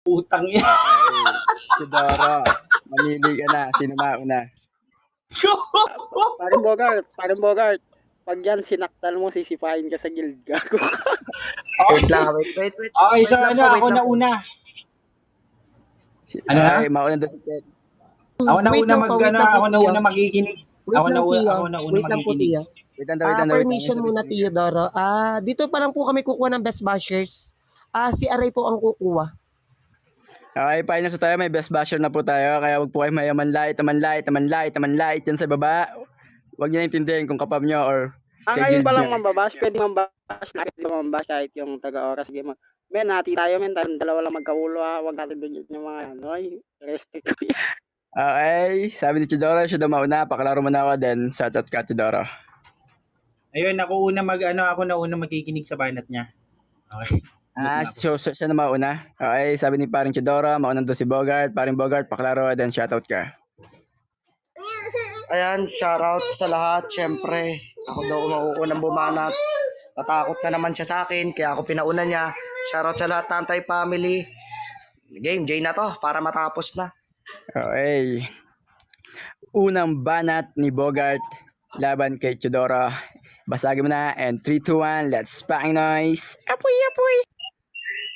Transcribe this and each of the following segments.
Putang ina. Ay, Chidoro, mamili ka na. Sino mauna? Paring Bogart. Pag yan sinaktan mo, sisipain ka sa guild. Gago ka. Wait lang, wait. Okay, so lang ano, po, wait ako lang na po. una. Ano na? Ay, mauna daw si Ted. Ako na Wait una lang po, wait lang po, ako na Tio. una magiginig. Wait lang, Tio. Ako na una Wait lang po, magiginig. Tio. Wait lang. Permission muna, Teodoro. Dito pa lang po kami kukuha ng best bashers. Si Aray po ang kukuha. Okay, finals na tayo. May best basher na po tayo. Kaya wag po kayo manlait yan sa baba. Wag niyo naintindihan kung kapab nyo or Ngayon pa lang mambabash, pwede mambash na kahit mambash kahit yung taga-oras game. Men, hati tayo men, tayong dalawa lang magkaulo ha. Huwag natin bigyan yung mga ano, restrict ko yan. Okay, sabi ni Chidoro, siya daw mauna. Pakalaro mo na ako, then shoutout ka, Chidoro. Ayun, ako na una magiginig sa banat niya. Okay. So siya na mauna. Okay, sabi ni paring Chidoro, maunang doon si Bogart. Paring Bogart, pakalaro, then shoutout ka. Ayan, shoutout sa lahat. Siyempre, ako daw mauunang bumanat. Natakot na naman siya sa akin, kaya ako pinauna niya. Shoutout sa lahat ng Antay family. Game, J na to, para matapos na. Okay. Unang banat ni Bogart laban kay Chidoro. Basagin mo na, and 3, 2, 1, let's bang noise. Apoy.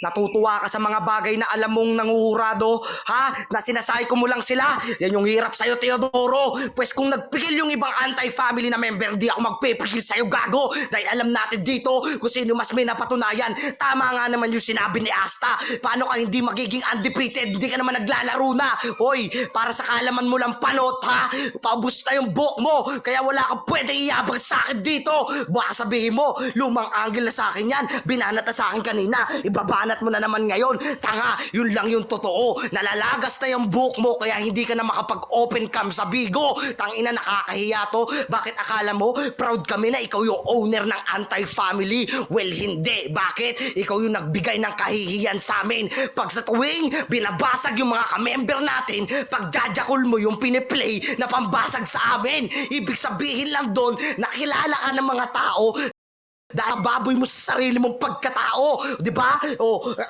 Natutuwa ka sa mga bagay na alam mong nanguhurado, ha? Na sinasay ko mo lang sila. Yan yung hirap sa'yo, Teodoro. Pues kung nagpikil yung ibang anti-family na member, di ako magpipikil sa'yo, gago. Dahil alam natin dito kung sino mas may napatunayan. Tama nga naman yung sinabi ni Asta. Paano ka hindi magiging undefeated? Hindi ka naman naglalaro na. Hoy, para sa kaalaman mo lang panot, ha? Paubos na yung buhok mo. Kaya wala kang pwedeng iyabang sa akin dito. Baka sabihin mo, lumang angle na sa akin yan. Binanat na sa akin kanina. Ibabanat mo na naman ngayon. Tanga, yun lang yung totoo. Nalalagas na yung buhok mo kaya hindi ka na makapag-open cam sa Bigo. Tangina, nakakahiya to. Bakit akala mo proud kami na ikaw yung owner ng anti-family? Well, hindi. Bakit? Ikaw yung nagbigay ng kahihiyan sa amin. Pag sa tuwing binabasag yung mga kamember natin, pag jajakul mo yung piniplay na pambasag sa amin, ibig sabihin lang doon, nakilala ka ng mga tao dahil baboy mo sa sarili mong pagkatao, di ba?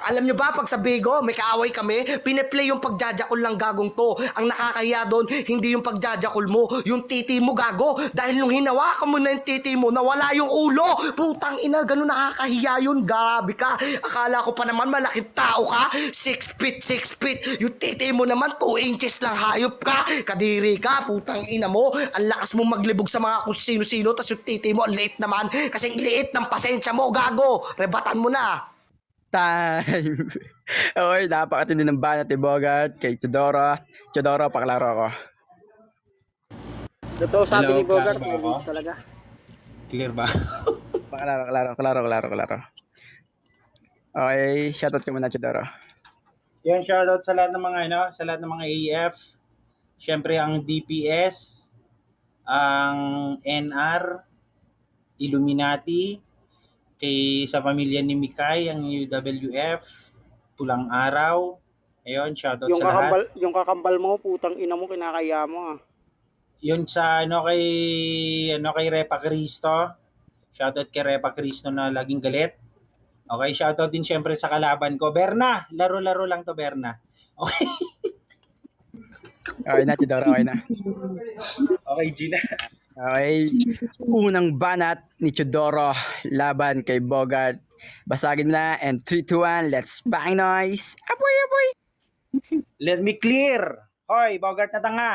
Alam nyo ba, pag sa Bigo, may kaaway kami, piniplay yung pagjajakol lang gagong to. Ang nakakahiya doon, hindi yung pagjajakol mo, yung titi mo gago. Dahil nung hinawakan mo na yung titi mo, nawala yung ulo. Putang ina, ganun nakakahiya yun. Grabe ka. Akala ko pa naman malaking tao ka. 6 feet. Yung titi mo naman, 2 inches lang, hayop ka. Kadiri ka, putang ina mo. Ang lakas mo maglibog sa mga kung sino-sino, tas yung titi mo, late naman. Kasi liit ng pasensya mo, gago. Rebatan mo na. Time. Okay, napakatindi ng banat ni Bogart kay Chidoro. Chidoro, pakalaro ako. Totoo sabi Hello, ni Bogart, klaro ba ako? elite talaga. Clear ba? Pakalaro. Okay, shoutout ka muna, Chidoro. Yan, shoutout sa lahat ng mga sa lahat ng mga AF. Siyempre ang DPS, ang NR, Illuminati, sa pamilya ni Mikay, ang UWF, Pulang Araw. Ayun, shoutout sa lahat. Yung kakambal mo, putang ina mo, kinakaya mo ah. Yun sa kay Repa Cristo. Shoutout kay Repa Cristo na laging galit. Okay, shoutout din syempre sa kalaban ko. Berna, laro-laro lang to, Berna. Okay. Okay na, Chidoro, okay na. Okay, Gina. Okay, unang banat ni Chidoro laban kay Bogart. Basagin na, and 3, 2, 1, let's bang noise. Apoy. Let me clear. Hoy, Bogart na tanga.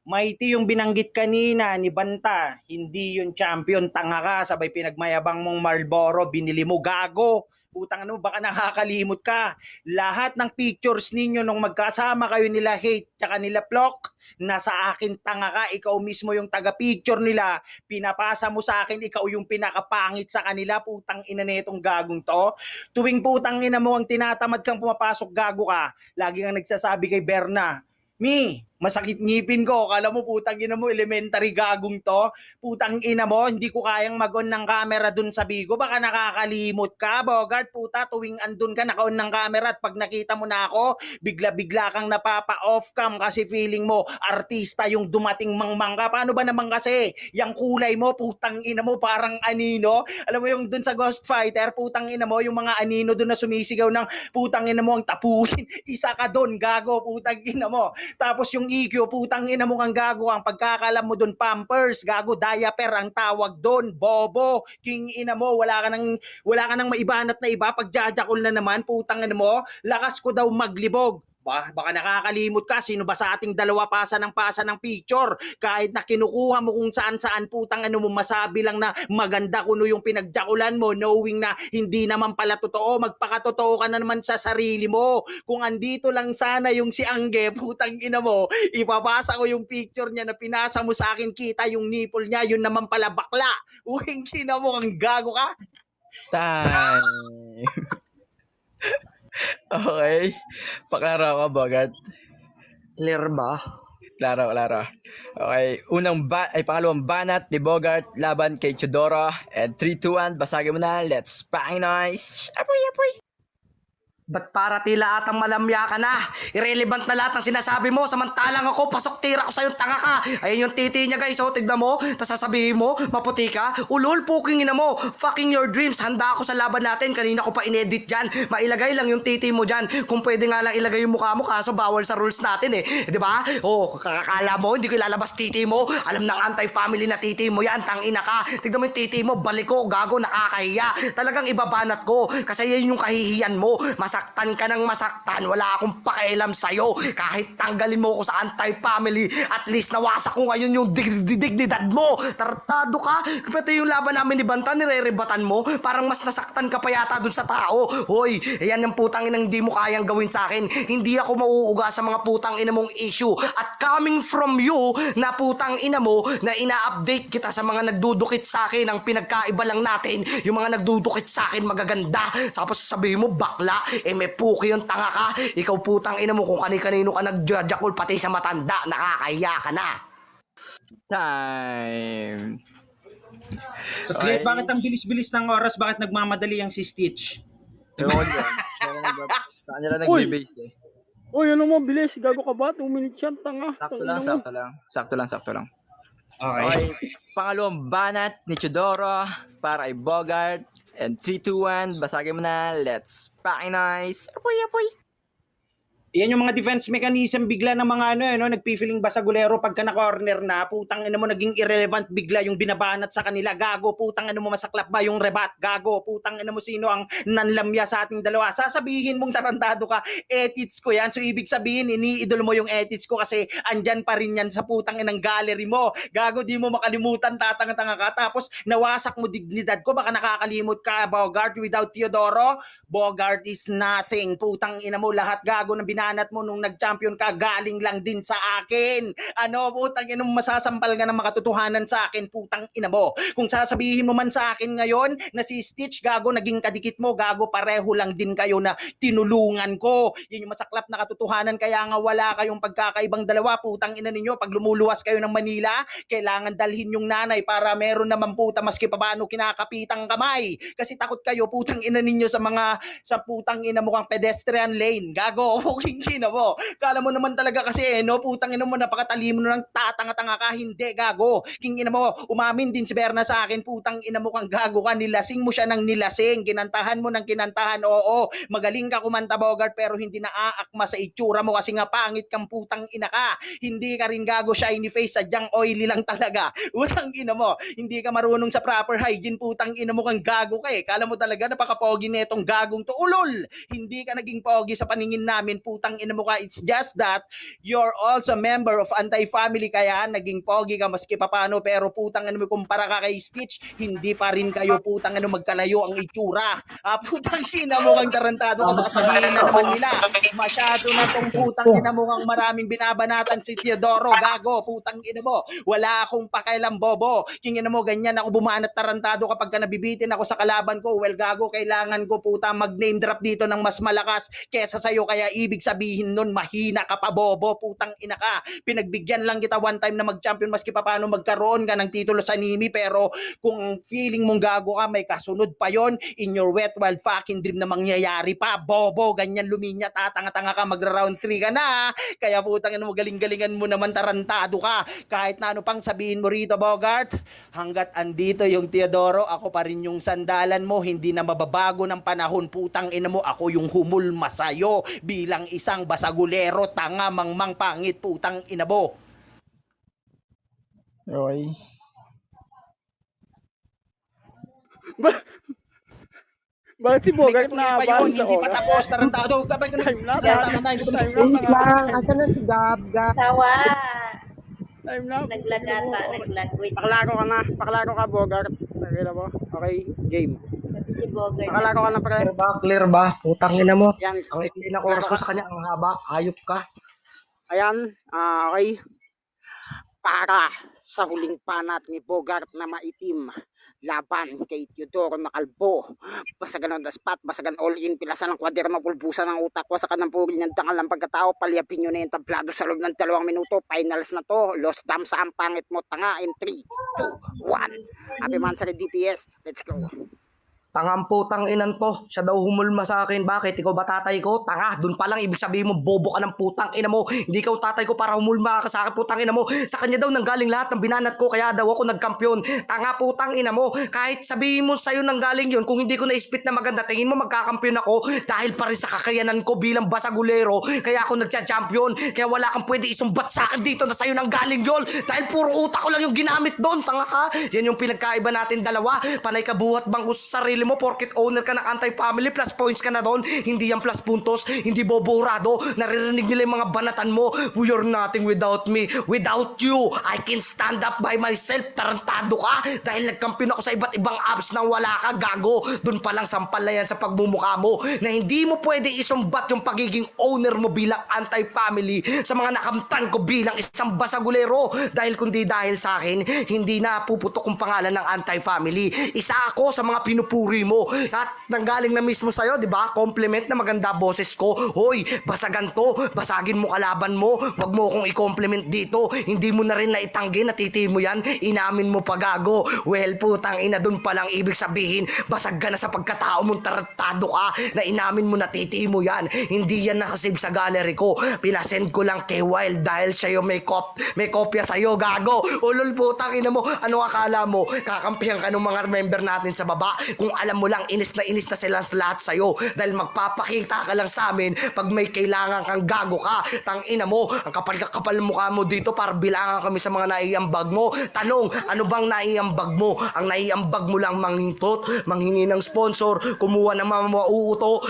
Mighty yung binanggit kanina ni Banta. Hindi yung champion, tanga ka. Sabay pinagmayabang mong Marlboro, binili mo, gago. Putang ano, baka nakakalimot ka. Lahat ng pictures ninyo nung magkasama kayo nila Hate tsaka nila Plok, nasa akin, tanga ka. Ikaw mismo yung taga-picture nila. Pinapasa mo sa akin, ikaw yung pinakapangit sa kanila. Putang ina netong gagong to. Tuwing putang ina mo ang tinatamad kang pumapasok, gago ka. Lagi kang nagsasabi kay Berna, Mi, Masakit ngipin ko. Kala mo, putang ina mo, elementary gagong to. Putang ina mo, hindi ko kayang mag-on ng camera dun sa Bigo. Baka nakakalimot ka, Bogart. Puta, tuwing andun ka, naka-on ng camera at pag nakita mo na ako, bigla-bigla kang napapa-off cam kasi feeling mo, artista yung dumating mangmang ka. Paano ba naman kasi? Yung kulay mo, putang ina mo, parang anino. Alam mo yung dun sa Ghost Fighter, putang ina mo, yung mga anino dun na sumisigaw ng putang ina mo ang tapusin. Isa ka dun, gago, putang ina mo. Tapos yung EQ, putang ina mo kang gago. Ang pagkakalam mo dun, Pampers, gago, diaper ang tawag dun, bobo, king ina mo, wala ka nang maibanat na iba, pagjajakol na naman, putang ina mo, lakas ko daw maglibog. Baka nakakalimot ka, sino ba sa ating dalawa pasa ng picture? Kahit na kinukuha mo kung saan-saan, putang ano mo, masabi lang na maganda kuno yung pinagjakulan mo, knowing na hindi naman pala totoo, magpakatotoo ka na naman sa sarili mo. Kung andito lang sana yung si Angge, putang ina mo, ipapasa ko yung picture niya na pinasa mo sa akin, kita yung nipple niya, yun naman pala bakla. Uwing kina mo, ang gago ka. Time. Okay. Paklaro ako, Bogart. Clear ba? Klaro. Okay. Pangalawang banat ni Bogart laban kay Chudoro. And 3, 2, 1. Basagin mo na. Let's bang noise. Apoy. Ba't para tila atang malamya ka na? Irrelevant na lahat ng sinasabi mo. Samantalang ako, pasok tira ko sa'yo, tanga ka. Ayun yung titi niya, guys. Oh, tignan mo. Tapos sasabihin mo, maputi ka. Ulol, puking ina mo. Fucking your dreams. Handa ako sa laban natin. Kanina ko pa inedit dyan. Mailagay lang yung titi mo dyan. Kung pwede nga lang ilagay yung mukha mo, kaso bawal sa rules natin eh. Di ba? Oh, kakakala mo, hindi ko ilalabas titi mo. Alam ng anti-family na titi mo yan. Tangina ka. Tignan mo yung titi mo. Balik ko. Gago, nakakahiya. Talagang ibabanat ko. Kasi yan yung kahihiyan mo. Masaktan ka ng masaktan, wala akong pakialam sa'yo. Kahit tanggalin mo ako sa anti-family, at least nawasak ko ngayon yung dignidad mo. Tartado ka. Pati yung laban namin ni Banta, nirerebatan mo. Parang mas nasaktan ka pa yata dun sa tao. Hoy, yan yung putang inang hindi mo kayang gawin sa akin. Hindi ako mauuga sa mga putang ina mong issue. At coming from you, na putang ina mo, na ina-update kita sa mga nagdudukit sa akin. Ang pinagkaiba lang natin, yung mga nagdudukit sa akin magaganda. Tapos sabihin mo, bakla, may puki yung tanga ka. Ikaw putang ina mo kung kani-kanino ka nagjajakol pati sa matanda. Nakakahiya ka na. Time. Saglit, bakit ang bilis-bilis ng oras? Bakit nagmamadali ang si Stitch? Ewan ko dyan. Sa kanila nag-debate eh. Uy, ano mo, bilis. Gago ka ba? 2 minutes yan, tanga. Sakto lang. Okay. Okay. Pangalawang banat ni Chudoro para kay Bogart. And 3, 2, 1. Basagin mo na. Let's bang noise. Apoy. Yan yung mga defense mechanism bigla ng mga nagpifiling basagulero pagka na-corner na, putang ina mo naging irrelevant bigla yung binabanat sa kanila, gago, putang ina mo masaklap ba yung rebat, gago, putang ina mo sino ang nanlamya sa ating dalawa, sasabihin mong tarantado ka, edits ko yan, so ibig sabihin iniidol mo yung edits ko kasi andyan pa rin yan sa putang inang gallery mo, gago, di mo makalimutan, tatanga-tanga ka, tapos nawasak mo dignidad ko, baka nakakalimot ka, Bogart, without Teodoro, Bogart is nothing, putang ina mo, lahat gago ng binanat mo nung nag-champion ka, galing lang din sa akin. Ano, putang ina mo, masasampal ka ng makatotohanan sa akin, putang ina mo. Kung sasabihin mo man sa akin ngayon na si Stitch, gago, naging kadikit mo, gago, pareho lang din kayo na tinulungan ko. Yun yung masaklap na katotohanan, kaya nga wala kayong pagkakaibang dalawa, putang ina ninyo. Pag lumuluwas kayo ng Manila, kailangan dalhin yung nanay para meron naman puta maski paano kinakapitang kamay. Kasi takot kayo, putang ina ninyo sa putang ina mo kang pedestrian lane. Gago, fucking ina mo. Kala mo naman talaga kasi putang ina mo, napakatalino ng tatanga-tanga ka, hindi, gago. King ina mo, umamin din si Berna sa akin, putang ina mo kang gago ka, nilasing mo siya ng nilasing, kinantahan mo ng kinantahan, oo, magaling ka kumanta, Bogart, pero hindi naaakma sa itsura mo kasi nga pangit kang putang ina ka. Hindi ka rin gago, shiny face, sadyang oily lang talaga. Utang ina mo, hindi ka marunong sa proper hygiene, putang ina mo kang gago ka eh. Kala mo talaga napaka-pogi netong gagong to, ulol. Hindi ka naging pogi sa paningin namin, putang ina mo ka. It's just that you're also a member of anti-family, kaya naging pogi ka maski papano, pero putang ina mo, kumpara ka kay Stitch, hindi pa rin kayo putang ina magkalayo ang itsura. Putang ina mo kang tarantado ka, baka sabihin na naman nila masyado na tong putang ina mo kang maraming binabanatan si Teodoro, gago, putang ina mo, wala akong pakialam, bobo. King ina mo, ganyan ako bumanat tarantado kapag ka nabibitin ako sa kalaban ko, well gago, kailangan ko puta mag-name drop dito ng mas malakas kesa sa'yo, kaya ibig sabihin nun, mahina ka pa, bobo, putang ina ka. Pinagbigyan lang kita one time na mag-champion maski pa paano magkaroon ka ng titulo sa Nimi, pero kung feeling mong gago ka, may kasunod pa yon in your wet wild fucking dream na mangyayari pa, bobo, ganyan luminya, tatanga-tanga ka, magra-round 3 ka na, kaya putang ina mo, galing-galingan mo naman, tarantado ka. Kahit na ano pang sabihin mo rito, Bogart, hanggat andito yung Teodoro, ako pa rin yung sandalan mo, hindi na mababago ng panahon, putang ina mo, ako yung humulma sa'yo bilang isang basagulero, tanga, mangmang, pangit, putang ina mo. Okay. Bakit si Bogart May na katuloy pa yun, sa hindi pa oras? tapos, tarantado, kapag Time na, hindi ko time Wait na. lang, asa na si Gab? Gab. Sawa. Time na. Naglag ata, naglag. Wait. Paklaro ka na. Paklaro ka, Bogart. Nakita mo? Okay, game. Pati si Bogart. Paklaro ka na, pre. Clear ba? Putang ina mo. Yan. Ang ikli ng oras ko sa kanya, ang haba. Hayop ka. Ayan, okay. Para sa huling panat ni Bogart na maitim, laban kay Teodoro na kalbo. Basagan on the spot, basagan all in, pilasan ng kwaderno, pulbusan ng utak, wasakan ng puri ng tangal ng pagkatao, palyapin nyo na yung tablado sa loob ng 2 minuto. Finals na to, lost dam sa ang pangit mo, tanga in 3, 2, 1. Happy man sa DPS, let's go. Tangang putang inan to. Siya daw humulma sa akin. Bakit? Ikaw ba tatay ko? Tanga. Doon pa lang ibig sabihin mo, bobo ka ng putang ina mo. Hindi ikaw tatay ko para humulma ka sa akin, putang ina mo. Sa kanya daw nanggaling lahat ng binanat ko, kaya daw ako nagkampiyon. Tanga, putang ina mo. Kahit sabihin mo sa'yo nanggaling yun, kung hindi ko na-spit na maganda, tingin mo magkakampiyon ako dahil pa rin sa kakayanan ko bilang basagulero. Kaya ako nagcha-champion. Kaya wala kang pwede isumbat sa akin dito na sa'yo nanggaling yun. Dahil puro utak ko lang yung ginamit doon. Tanga ka. Yan yung pinagkaiba natin dalawa. Panay ka buhat bang sa sarili mo, porket owner ka ng anti-family, plus points ka na doon. Hindi yan plus puntos, hindi boborado. Naririnig nila yung mga banatan mo. You're nothing without me. Without you, I can stand up by myself. Tarantado ka dahil nagkampiyon ako sa iba't ibang apps nang wala ka, gago. Doon pa lang sampal na yan sa pagmumukha mo na hindi mo pwede isumbat yung pagiging owner mo bilang anti-family sa mga nakamtan ko bilang isang basagulero. Dahil kundi dahil sa akin, hindi na puputok ang pangalan ng anti-family. Isa ako sa mga pinupuri mo at nanggaling na mismo sa'yo, di ba? Compliment na maganda boses ko. Hoy, basagan to, basagin mo kalaban mo. Wag mo akong i-compliment dito. Hindi mo na rin naitanggi, natiti mo yan. Inamin mo pa, gago. Well, putang ina, dun pa lang ibig sabihin, basag ka na sa pagkatao mong tarantado ka na inamin mo, natiti mo yan. Hindi yan nakasave sa gallery ko. Pinasend ko lang kay Wild dahil siya yung may kopya sa'yo, gago. Ulol, putang ina mo, ano akala mo? Kakampihan ka ng mga member natin sa baba. Kung alam mo lang, inis na sila sa lahat sa'yo dahil magpapakita ka lang sa amin pag may kailangan kang, gago ka. Tang ina mo, ang kapal mukha mo dito para bilangan kami sa mga naiambag mo. Tanong, ano bang naiambag mo? Ang naiambag mo lang manghintot, manghingi ng sponsor, kumuha ng mga mauuto,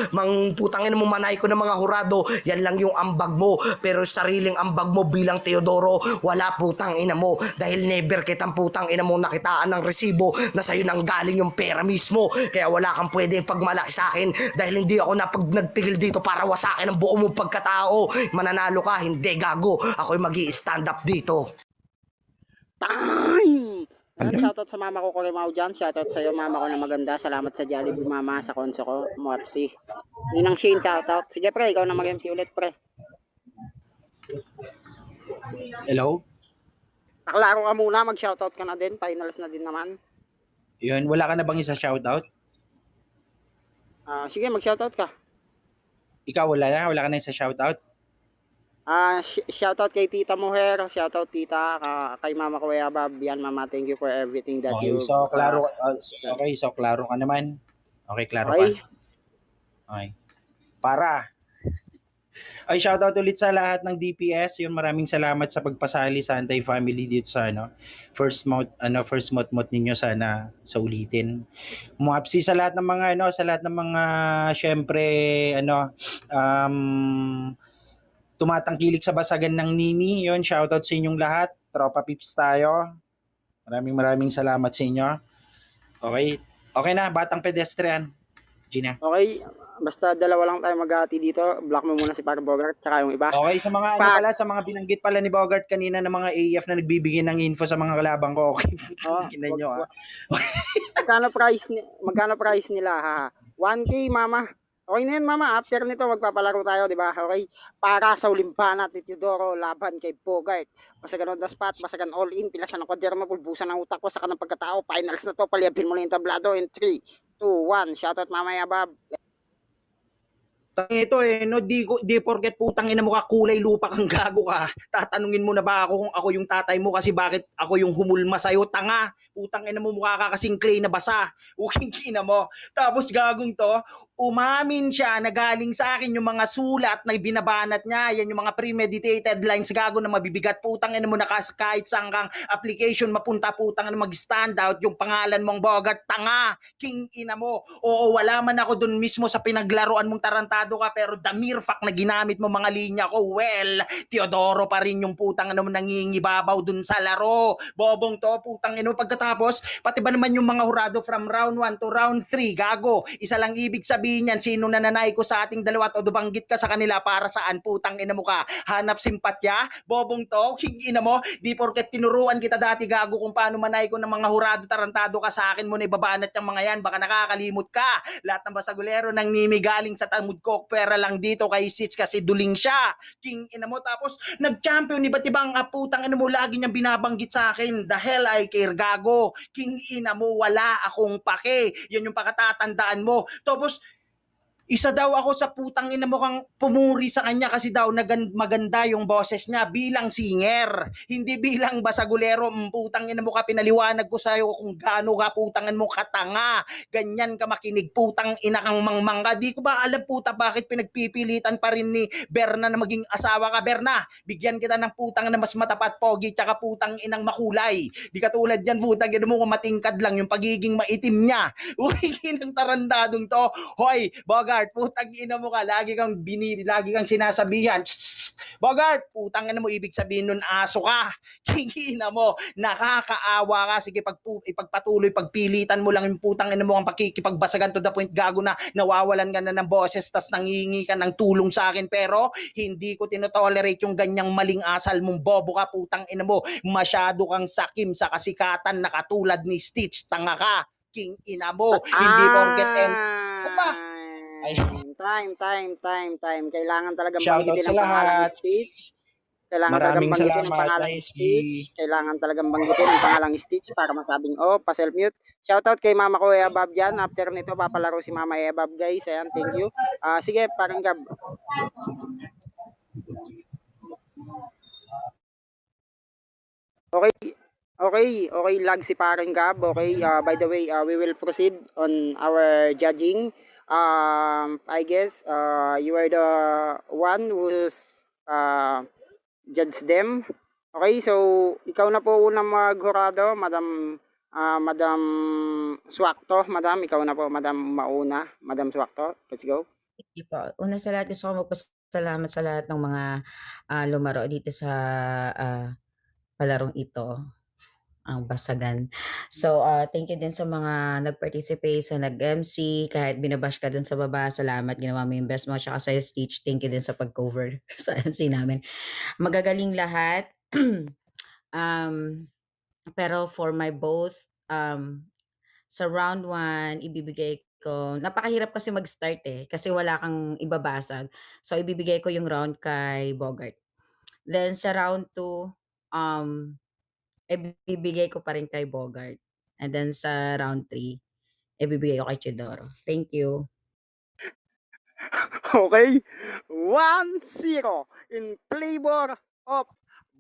putangin mo, manay ko ng mga hurado. Yan lang yung ambag mo. Pero sariling ambag mo bilang Teodoro, wala, putang ina mo, dahil never kitang putang ina mo nakitaan ng resibo na sa'yo nang galing yung pera mismo. Kaya wala kang pwedeng pagmalaki sa akin dahil hindi ako nagpigil dito para wasakin ang buo mong pagkatao. Mananalo ka, hindi, gago. Ako'y magi-stand up dito. Time! Shoutout sa mama ko, Korimao dyan. Shoutout sa iyo, mama ko na maganda. Salamat sa Jollibee, mama, sa konso ko, Morpsi. Ninang Shane, shoutout. Sige, pre, ikaw na mag-MC ulit, pre. Hello? Paklaro ka muna, mag-shoutout ka na din. Finals na din naman. Yun, wala ka na bang isa shoutout? Sige, mag-shoutout ka. Ikaw wala ka na isa shoutout? Shoutout kay Tita Moher, shoutout tita, kay Mama Kuya Bob. Yan, Mama, thank you for everything that Okay, you... so klaro klaro ka naman. Okay, klaro ka. Okay. Okay. Para. Ay, shoutout ulit sa lahat ng DPS. Yun, maraming salamat sa pagpasali sa Anti-Family dito sa first month ninyo, sana sa ulitin. Muapsi sa lahat ng mga syempre tumatangkilik sa basagan ng Nimi. Yun, shoutout sa inyong lahat. Tropa Pips tayo. Maraming salamat sa inyo. Okay. Okay na, batang pedestrian. Gina. Okay, basta dalawa lang tayo mag-aati dito. Block mo muna si Par Bogart, tsaka yung iba. Okay, sa mga sa mga binanggit pala ni Bogart kanina ng mga AF na nagbibigay ng info sa mga kalabang ko. Okay, kinan nyo Magkano price nila, ha? 1K, mama. Okay na yan, mama. After nito, magpapalaro tayo, di ba? Okay? Para sa huling banat ni Teodoro laban kay Bogart. Basagan on the spot, basagan all in, pilasan ng kwaderno, pulbusan ng utak ko, saka ng pagkatao. Finals na to, paliapin mo na yung tablado in 3, 2, 1. Shoutout mamaya, Bob. Ito no, di porket putang ina mo ka kulay lupa kang gago ka. Tatanungin mo na ba ako kung ako yung tatay mo kasi bakit ako yung humulma sa'yo, tanga. Putang ina mo mukha ka kasing clay na basa. Uking ina mo. Tapos gagong to, umamin siya na galing sa akin yung mga sulat na binabanat niya, yan yung mga premeditated lines gago na mabibigat. Putang ina mo na kahit saan kang application mapunta, putang ina mag-stand out yung pangalan mong Bogart, tanga. King ina mo. Oo, wala man ako dun mismo sa pinaglaruan mong tarantado ka, pero the mere fact na ginamit mo mga linya ko, well, Teodoro pa rin yung putang ano nangingibabaw dun sa laro. Bobong to, putang ino. Pagkatapos, pati ba naman yung mga hurado from round 1 to round 3, gago. Isa lang ibig sabihin yan, sino nananay ko sa ating dalawa at o dubanggit ka sa kanila para saan, putang ina mo ka. Hanap simpatya, bobong to, king ina mo. Di porket tinuruan kita dati, gago, kung paano manay ko ng mga hurado tarantado ka sa akin mo na ibabanat yung mga yan, baka nakakalimot ka. Lahat ng basagulero nang nimigaling sa tamud ko, pera lang dito kay Sitch kasi duling siya. King ina mo. Tapos nag-champion, iba't ibang putang ina mo, lagi niyang binabanggit sa akin. The hell I care, gago. King ina mo, wala akong pake. Yan yung pakatatandaan mo. Tapos isa daw ako sa putang ina mo kang pumuri sa kanya kasi daw maganda yung boses niya bilang singer. Hindi bilang basagulero. Putang ina mo ka, pinaliwanag ko sa'yo kung gaano ka putangan mo katanga. Ganyan ka makinig, putang ina kang mangmangga. Di ko ba alam puta bakit pinagpipilitan pa rin ni Berna na maging asawa ka. Berna, bigyan kita ng putang na mas matapat, pogi, tsaka putang inang makulay. Di katulad yan, putang ina mo matingkad lang yung pagiging maitim niya. Uy, ng tarandadong to. Hoy, Bogart, putang ina mo ka, lagi kang sinasabihan. Bogart, putang ina mo, ibig sabihin nun aso ka. Kingina mo, nakakaawa ka. Sige, ipagpatuloy, pagpilitan mo lang yung putang ina mo ang pakikipagbasagan to the point, gago na nawawalan ka na ng boses tas nangingi ka ng tulong sa akin, pero hindi ko tinotolerate yung ganyang maling asal mong bobo ka, putang ina mo. Masyado kang sakim sa kasikatan na katulad ni Stitch, tanga ka. King ina mo, hindi porket Opa! Ay. Time. Kailangan talagang Shoutout banggitin sa ang pangalan ni lahat. Stitch. Kailangan talagang Maraming banggitin ang salamat, pangalan ni ISG. Stitch. Kailangan talagang banggitin ang pangalan ni Stitch para masabing, oh, pa-self-mute. Shoutout kay Mama ko, Ebab dyan. After nito, papalaro si Mama Ebab, guys. Ayan, thank you. Sige, parang Gab. Okay, lag si parang Gab. Okay, by the way, we will proceed on our judging. I guess you are the one who's judge them. Okay, so ikaw na po unang maghurado, Madam Swakto. Madam, ikaw na po, Madam Mauna. Madam Swakto, let's go. Sige po. Una sa lahat, gusto ko magpasalamat sa lahat ng mga lumaro dito sa palarong ito, ang basagan. So, thank you din sa mga nag-participate, sa nag-MC, kahit binabash ka dun sa baba, salamat, ginawa mo yung best mo, tsaka sa Stitch, thank you din sa pag-cover sa MC namin. Magagaling lahat. Pero for my both, sa round 1, ibibigay ko, napakahirap kasi mag-start kasi wala kang ibabasag. So, ibibigay ko yung round kay Bogart. Then sa round 2, ibibigay ko pa rin kay Bogart. And then sa round 3, ibibigay ko kay Chidoro. Thank you. Okay, 1-0 in favor of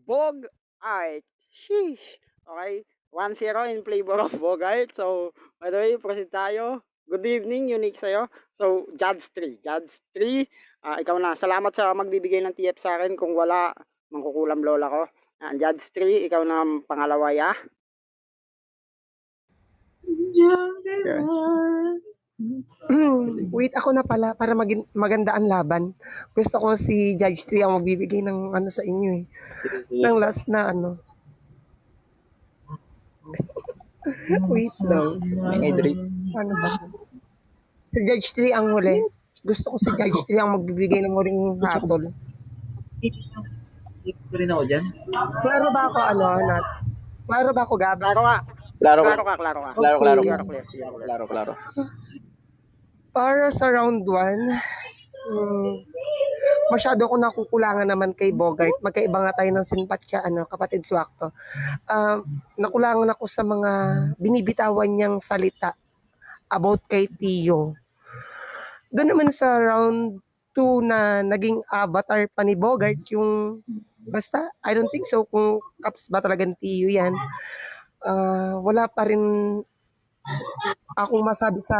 Bogart. Sheesh. Okay, 1-0 in favor of Bogart. So, by the way, proceed tayo. Good evening, unique sa'yo. So, Judge 3. Ikaw na. Salamat sa magbibigay ng TF sa akin. Kung wala, mangkukulam lola ko. Judge 3, ikaw na ang pangalawa, ya. Wait, ako na pala para maganda ang laban. Gusto ko si Judge 3 ang magbibigay ng ano sa inyo eh. Ng last na ano. Wait lang. Ano ba? Si Judge 3 ang huli. Gusto ko si Judge 3 ang magbibigay ng huling hatol. rin ako dyan. Klaro ba ako Nat? Klaro ba ako, Gab? Klaro ka. Klaro. Klaro ka. Klaro. Clear. Klaro. Para sa round 1, masyado ako nakukulangan naman kay Bogart. Magkaiba nga tayo ng simpatya, kapatid Swakto. Nakulangan ako sa mga binibitawan niyang salita about kay Tio. Doon naman sa round 2 na naging avatar pa ni Bogart, yung basta, I don't think so kung Caps ba talaga ni Tio yan. Wala pa rin akong masabi sa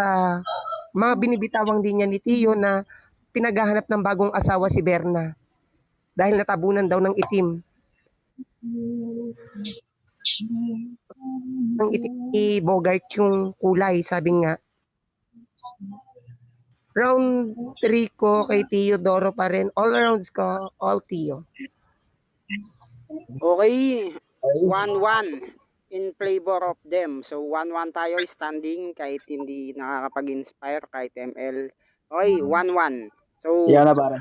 mga binibitawang din niya ni Tio na pinaghahanap ng bagong asawa si Berna dahil natabunan daw ng itim. Ng itim ni Bogart yung kulay, sabi nga. Round 3 ko kay Teodoro pa rin. All rounds ko, all Tio. Okay, 1-1 in favor of them. So 1-1 tayo standing kahit hindi nakakapag-inspire kahit ML. Okay, 1-1. So Yan na pare.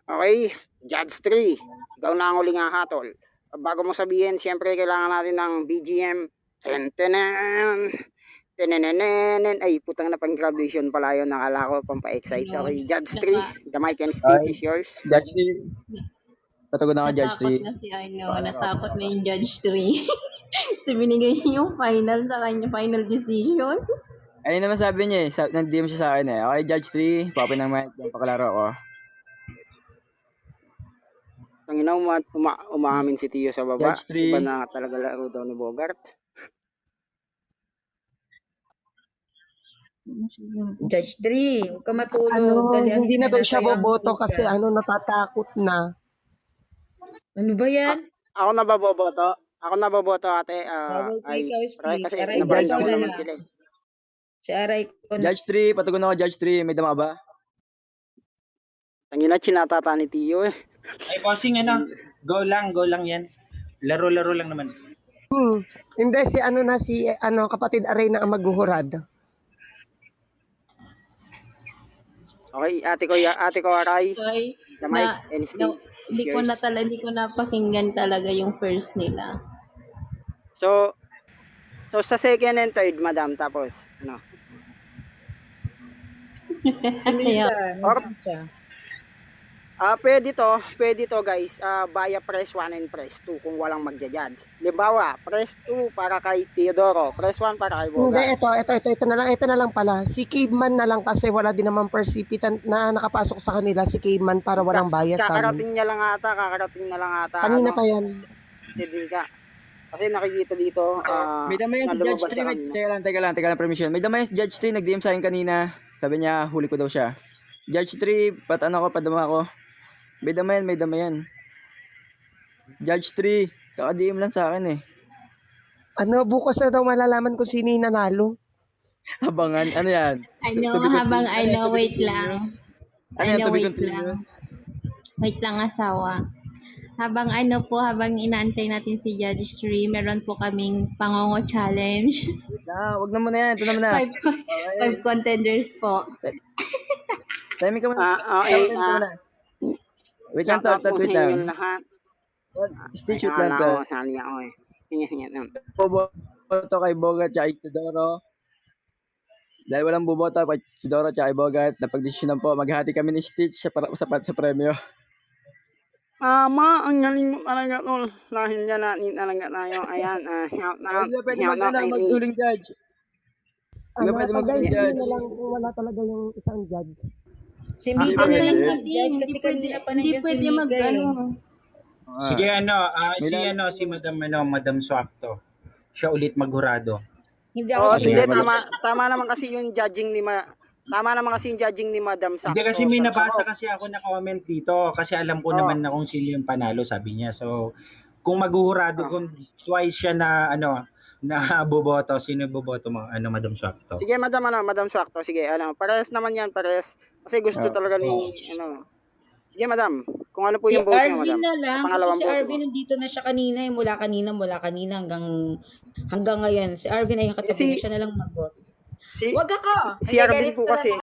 okay, Judge 3. Ikaw na ang huling hatol. Bago mo sabihin, siyempre kailangan natin ng BGM. Ten-tenen. Tenenenen. Ay, putang na pang graduation pala yun. Nakala ko pampa-excite. Okay, Judge 3. The mic and stage is yours. Judge 3. Patugon ako, Judge 3. Natakot na si natakot na yung Judge 3. Kasi binigay niya yung final sa kanya, final decision. Ayun naman sabi niya eh. Nag-DM siya sa akin eh. Okay, Judge 3. Papin ng mic. Pakalaro ako. Tangina, umamin si Tio sa baba. Judge 3. Iba na talaga laro daw ni Bogart. Judge 3, huwag ka matulog. Dalian Hindi mo na daw nasa siya young boboto age kasi ka. natatakot na. Ano ba yan? Ako na baboboto. Ako na baboto ate. Bawal Ay, ikaw, speak. kasi Aray, nabarda Judge mo three. naman sila. Si Aray ko na. Judge 3. Patugon ako, Judge 3. May dama ba? Tangina, chinatata ni Tio eh. Ay, bossing, go lang yan. Laro-laro lang naman. Hindi, si kapatid Aray na ang maghuhurad. Okay, ate ko Aray. Okay. The mic and stage is yours. Hindi ko napakinggan talaga yung first nila. So sa second and third, madam, tapos, Si Mika, Or- nandun siya. pwede to guys, via press 1 and press 2 kung walang magja-judge. Limbawa, press 2 para kay Teodoro, press 1 para kay Hindi, Bogart. ito na lang pala. Si Caveman na lang kasi wala din naman percipient na nakapasok sa kanila si Caveman para walang bias sa amin. Kakarating na lang ata. Kanina pa yan. Technica. Kasi nakikita dito, May dama yan na si Judge lumabas 3. sa kanina. Teka lang, permission. May dama yan si Judge 3. Nag-DM sa akin kanina. Sabi niya, huli ko daw siya. Judge 3, padama ko. May dama yan. Judge 3, kaka-DM lang sa akin eh. Bukas na daw malalaman kung sino yung nanalo. Abangan, ano yan? Wait lang. Ano yan, to be continued? Wait lang, asawa. Habang inaantay natin si Judge 3, meron po kaming pangongo challenge. Wag na muna yan, ito na muna. 5 contenders po. Timing ka muna. Okay, Wait lang, shout out po wait sa inyong lang. lahat. Stitch wait lang to. Sali ako eh. Hinga. Boboto kay Bogart at Teodoro. Dahil walang boboto kay Teodoro at kay Bogart, napagdesisyonan po, maghati kami ni Stitch sa premyo. Ang galing mo talaga tol. Dahil dyan natin talaga tayo. Ayan, shout out. Hindi pwede Shout out kay magduling judge. Hindi pwede magduling Guys, judge. na lang kung wala talaga yung isang judge. Si Mika pwede. na lang Hindi mag-judge kasi kanina pa hindi nandiyan si pwede Mika eh. Sige, May si Madam Swakto. Siya ulit maghurado. Hindi ako Hindi, pinapanood. tama naman kasi yung judging ni Madam Sakto. Hindi kasi may nabasa kasi ako na comment dito kasi alam ko naman na kung sino yung panalo, sabi niya. So, kung maghuhurado, kung twice siya na boboto, sino boboto mo? Madam Swakto? Sige, Madam Sakto. Sige, pares naman yan, pares. Kasi gusto talaga ni, Sige, Madam. Kung ano po Si yung vote niyo, Arvin Madam. na lang. Pangalawang Si vote Arvin nandito na siya kanina eh. Mula kanina hanggang ngayon. Si Arvin ay yung katabi Si- na siya na lang mag-vote. Si Wag ako. si Hindi, Arvin ganito po na kasi. lang